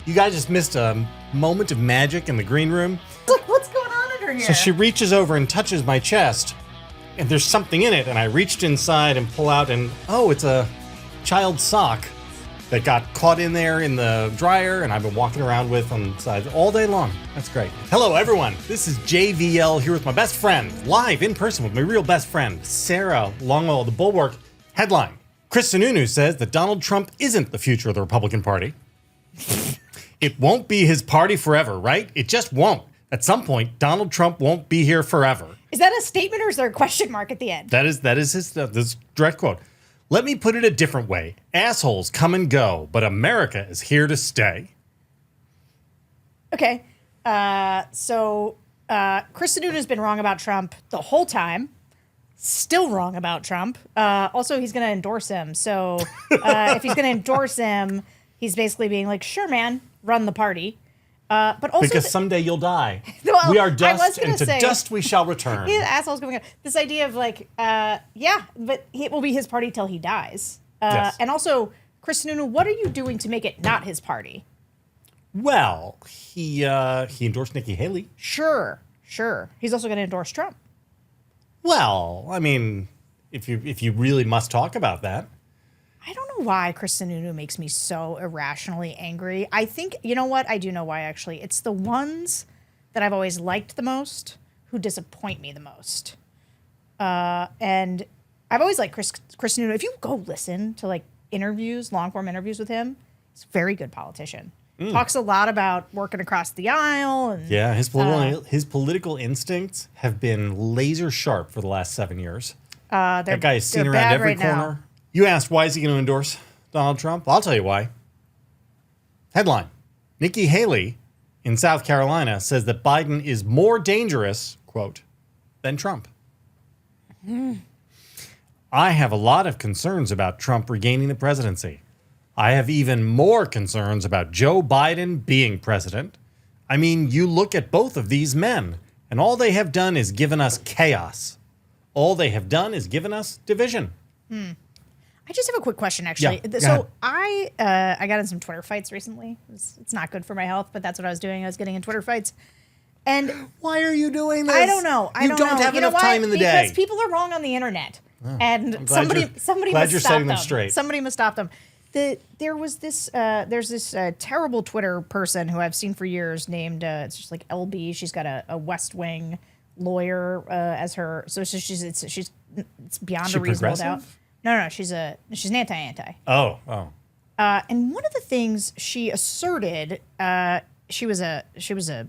You guys just missed a moment of magic in the green room. Look, what's going on under here? So she reaches over and touches my chest, and there's something in it, and I reached inside and pull out, and oh, it's a child's sock that got caught in there in the dryer, and I've been walking around with on the side all day long. That's great. Hello, everyone. This is JVL here with my best friend, live in person with my real best friend, Sarah Longwell of the Bulwark. Headline: Chris Sununu says that Donald Trump isn't the future of the Republican Party. It won't be his party forever, right? It just won't. At some point, Donald Trump won't be here forever. Is that a statement or is there a question mark at the end? That is his this direct quote. Let me put it a different way. Assholes come and go, but America is here to stay. Okay. So Chris Sununu has been wrong about Trump the whole time. Still wrong about Trump. Also, he's going to endorse him. So if he's going to endorse him, he's basically being like, sure, man, run the party. But also because someday you'll die. Well, we are dust, and to say, dust we shall return. Assholes coming up. This idea of like, yeah, but it will be his party till he dies. Yes. And also, Chris Sununu, what are you doing to make it not his party? Well, he endorsed Nikki Haley. Sure. He's also going to endorse Trump. Well, I mean, if you really must talk about that. I don't know why Chris Sununu makes me so irrationally angry. I think, you know what? I do know why, actually. It's the ones that I've always liked the most who disappoint me the most. And I've always liked Chris Sununu. If you go listen to like interviews, long-form interviews with him, he's a very good politician. Talks a lot about working across the aisle. And yeah, his political instincts have been laser sharp for the last 7 years. That guy is seen around every corner. Now. You asked, why is he going to endorse Donald Trump? Well, I'll tell you why. Headline: Nikki Haley in South Carolina says that Biden is more dangerous, quote, than Trump. I have a lot of concerns about Trump regaining the presidency. I have even more concerns about Joe Biden being president. I mean, you look at both of these men, and all they have done is given us chaos. All they have done is given us division. I just have a quick question, actually. Yeah, so I got in some Twitter fights recently. It's not good for my health, but that's what I was doing. I was getting in Twitter fights. And why are you doing this? I don't know. You don't have enough time in the day. Because people are wrong on the internet. And somebody glad must you're stop setting them. them straight. Somebody must stop them. There's this terrible Twitter person who I've seen for years named, it's just like LB. She's got a West Wing lawyer as her. So it's beyond a reasonable doubt. No, she's an anti. Oh. And one of the things she asserted, she was a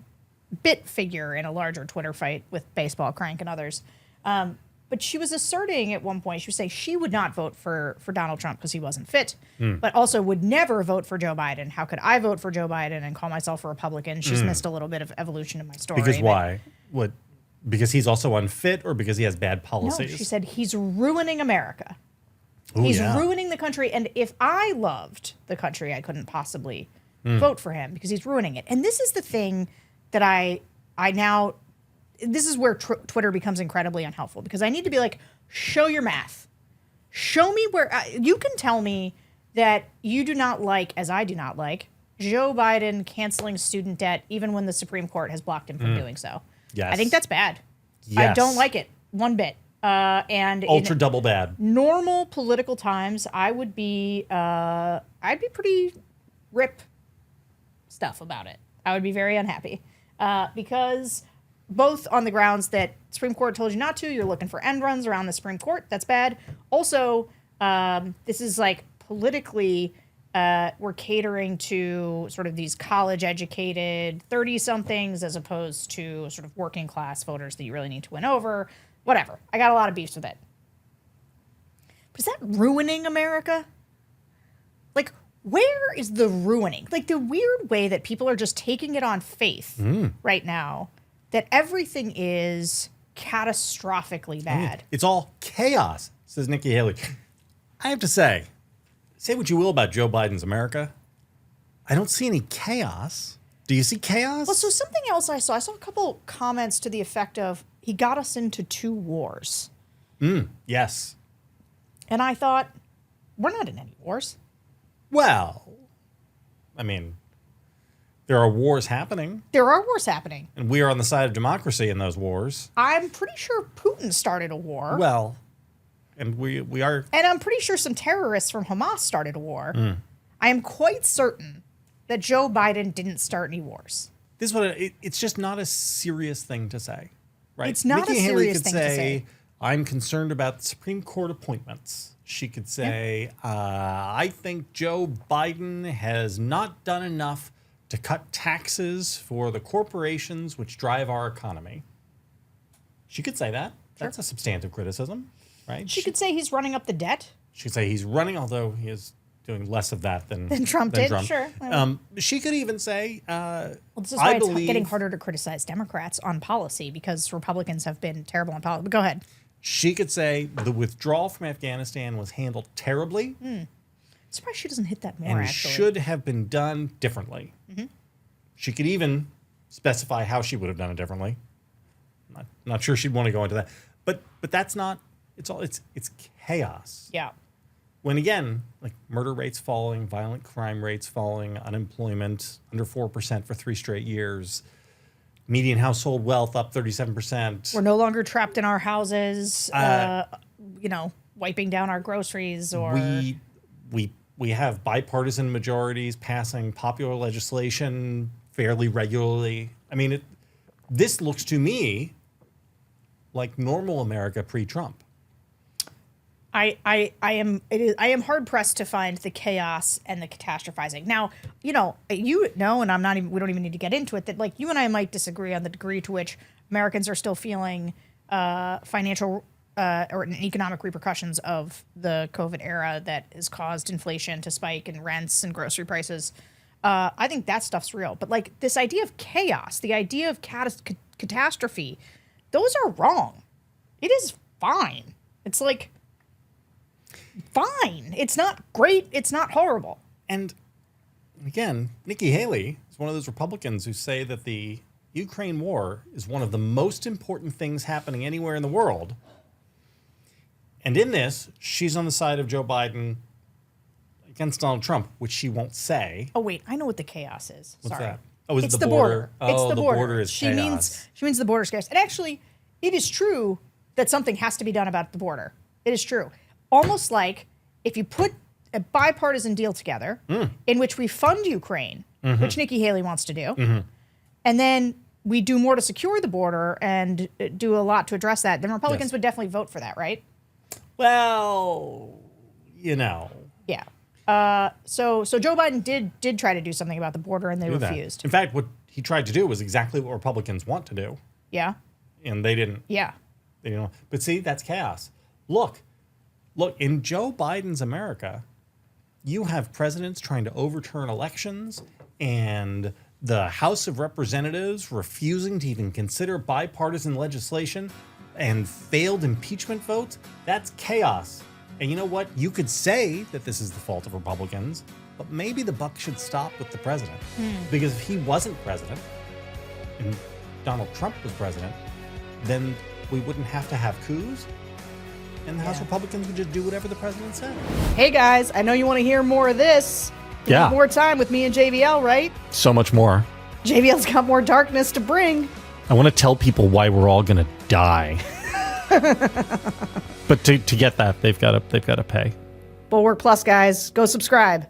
bit figure in a larger Twitter fight with Baseball Crank and others. But she was asserting at one point, she was saying she would not vote for Donald Trump because he wasn't fit, but also would never vote for Joe Biden. How could I vote for Joe Biden and call myself a Republican? She's missed a little bit of evolution in my story. Because why? What? Because he's also unfit, or because he has bad policies? No, she said he's ruining America. Ooh, he's yeah. ruining the country. And if I loved the country, I couldn't possibly vote for him because he's ruining it. And this is the thing that I now, this is where Twitter becomes incredibly unhelpful, because I need to be like, show your math. Show me where, you can tell me that you do not like, as I do not like, Joe Biden canceling student debt even when the Supreme Court has blocked him from doing so. Yes. I think that's bad. Yes. I don't like it one bit. And ultra double bad. Normal political times, I'd be pretty rip stuff about it. I would be very unhappy because both on the grounds that Supreme Court told you not to, you're looking for end runs around the Supreme Court. That's bad. Also, this is like politically, we're catering to sort of these college-educated 30-somethings as opposed to sort of working-class voters that you really need to win over. Whatever. I got a lot of beefs with it. But is that ruining America? Like, where is the ruining? Like, the weird way that people are just taking it on faith right now, that everything is catastrophically bad. It's all chaos, says Nikki Haley. I have to say what you will about Joe Biden's America, I don't see any chaos. Do you see chaos? Well, so something else I saw a couple comments to the effect of, he got us into 2 wars. Yes. And I thought, we're not in any wars. Well, I mean, There are wars happening, There are wars happening. and we are on the side of democracy in those wars. I'm pretty sure Putin started a war. Well, and we are. And I'm pretty sure some terrorists from Hamas started a war. I am quite certain that Joe Biden didn't start any wars. This is what it's just not a serious thing to say, right? It's not Nikki a Haley serious could thing to say. I'm concerned about Supreme Court appointments. She could say, I think Joe Biden has not done enough to cut taxes for the corporations which drive our economy. She could say that. That's a substantive criticism, right? She could say he's running up the debt. She could say he's running, although he is doing less of that than Trump did. Sure. She could even say, Well, this is why it's getting harder to criticize Democrats on policy because Republicans have been terrible on policy. But go ahead. She could say the withdrawal from Afghanistan was handled terribly I'm surprised she doesn't hit that more, and actually. should have been done differently. She could even specify how she would have done it differently. Not sure she'd want to go into that. But that's not, it's chaos. Yeah. When again, like murder rates falling, violent crime rates falling, unemployment under 4% for 3 straight years, median household wealth up 37%. We're no longer trapped in our houses, wiping down our groceries or... We have bipartisan majorities passing popular legislation fairly regularly. I mean, this looks to me like normal America pre-Trump. I am hard pressed to find the chaos and the catastrophizing. Now, and we don't even need to get into it, that like you and I might disagree on the degree to which Americans are still feeling financial or economic repercussions of the COVID era that has caused inflation to spike and rents and grocery prices. I think that stuff's real. But like this idea of chaos, the idea of catastrophe, those are wrong. It is fine. It's like fine. It's not great. It's not horrible. And again, Nikki Haley is one of those Republicans who say that the Ukraine war is one of the most important things happening anywhere in the world. And in this, she's on the side of Joe Biden against Donald Trump, which she won't say. Oh, wait. I know what the chaos is. What's Sorry. that? Oh, is it's it the border? border. It's Oh, the the border is she chaos. means the border scarce. And actually, it is true that something has to be done about the border. It is true. Almost like if you put a bipartisan deal together in which we fund Ukraine, which Nikki Haley wants to do, and then we do more to secure the border and do a lot to address that, then Republicans would definitely vote for that, right? Well, Yeah. So Joe Biden did try to do something about the border, and they refused. In fact, what he tried to do was exactly what Republicans want to do, Yeah. and they didn't. Yeah. They didn't. But see, that's chaos. Look, in Joe Biden's America, you have presidents trying to overturn elections and the House of Representatives refusing to even consider bipartisan legislation and failed impeachment votes. That's chaos. And you know what? You could say that this is the fault of Republicans, but maybe the buck should stop with the president. Because if he wasn't president and Donald Trump was president, then we wouldn't have to have coups. And the House Republicans would just do whatever the president said. Hey guys, I know you want to hear more of this. You Yeah. want more time with me and JVL, right? So much more. JVL's got more darkness to bring. I want to tell people why we're all going to die. But to get that, they've got to pay. Bulwark Plus, guys, go subscribe.